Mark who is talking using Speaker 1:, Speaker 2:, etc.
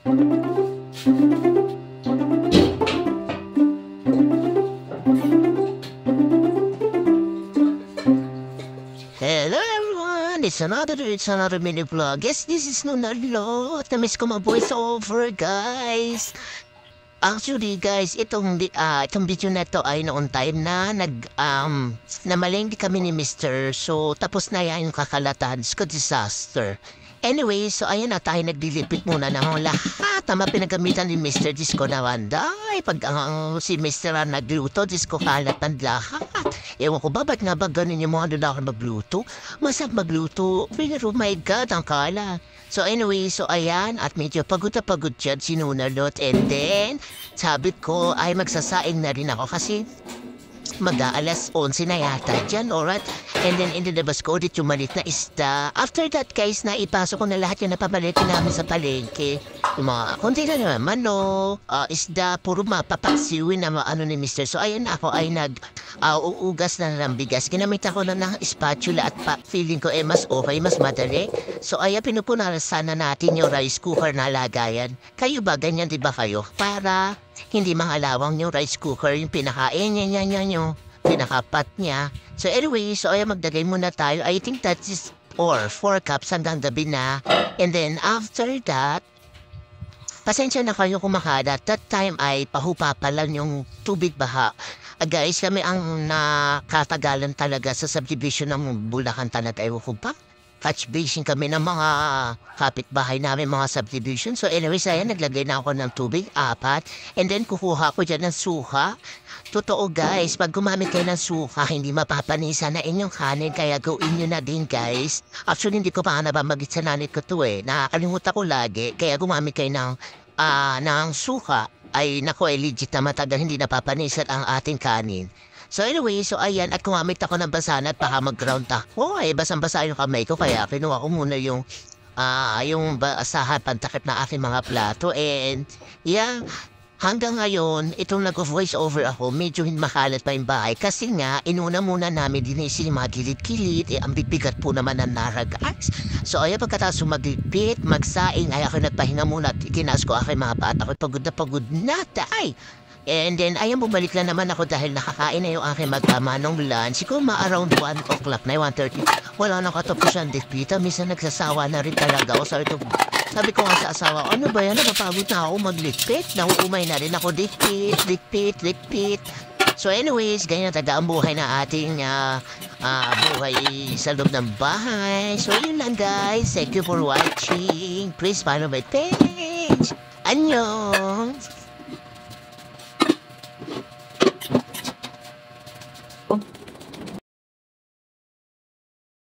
Speaker 1: Hello everyone! It's another mini vlog. Yes, this is Nunalo. Namiss ko ma-voice over, guys. Actually, guys, itong video na to ay noon time na namalengke kami ni Mr. So, tapos na yan yung kakalatan. It's a disaster. Anyway, so ayan na tayo naglilipit muna ng lahat na pinagamitan ni Mr. Disco na Wanday. Pag si Mr. nagluto, Disco kalat ng lahat. Ewan ko ba, ba't nga ba ganun yung mga lalaki magluto? Masarap magluto, pero my God, ang kala. So anyway, so ayan, at medyo pagod na pagod dyan si Nunalot. And then, sabi ko ay magsasaing na rin ako kasi mag-aalas 11 na yata dyan, alright? And then, inilabas ko ulit yung malit na isda. After that, guys, naipasok ko na lahat yung napapalitin namin sa palengke. Yung mga, konti na naman, manok, isda, puro mapapaksiwin na ano ni Mr. So, ayan ako ay uugas na ng bigas. Ginamit ako na ng spatula at feeling ko, mas okay, mas madali. So, ayan, pinupunasan sana natin yung rice cooker na lagayan. Kayo ba, ganyan, di ba kayo? Para hindi mahalawang yung rice cooker, yung pinakain niya, yung pinakapat niya. So anyway, so ayan, magdagay muna tayo. I think that is 4 cups hanggang gabi na. And then after that, pasensya na kayo kung makalat. That time ay pahupa pa lang yung tubig baha. Guys, kami ang nakatagalan talaga sa subdivision ng Bulacan talaga. Ewan ko ba? Touch basing kami ng mga kapitbahay namin, mga subdivision. So anyways, ayan, naglagay na ako ng tubig, 4. And then kukuha ko dyan ng suka. Totoo guys, pag gumamit kayo ng suka, hindi mapapanisa na inyong kanin, kaya gawin nyo na din guys. Actually, hindi ko pa nabamagit sa nanit ko to nakakalimutan ko lagi, kaya gumamit kayo ng suka. Ay nako, legit na matagal hindi napapanisan ang ating kanin. So anyway, so ayan, at kumamit ako ng basahan at baka mag-ground ako. Basang-basa yung kamay ko, kaya kinuha ko muna yung basahan pantakip na aking mga plato. And yeah, hanggang ngayon, itong nag-voice over ako, medyo makalat pa yung bahay. Kasi nga, inuna muna namin dinisin yung mga kilid-kilid, ang bibigat po naman ng naragas. So ayan, pagkatapos magligpit, magsaing, ay ako nagpahinga muna at ikinaas ko aking mga bata. Ako'y pagod na tay. And then, ayan, bumalik na naman ako dahil nakakain na yung aking magkamanong lunch. Siguro around 1 o'clock na, 1:30. Wala nang katapusan, Dikpita. Minsan nagsasawa na rin talaga ako. Sabi ko nga sa asawa, ano ba yan? Napapagod na ako maglikpit. Nahuumay na rin ako, likpit. So anyways, ganyan taga ang buhay na ating buhay sa loob ng bahay. So yun lang guys. Thank you for watching. Please follow my page. Annyeong!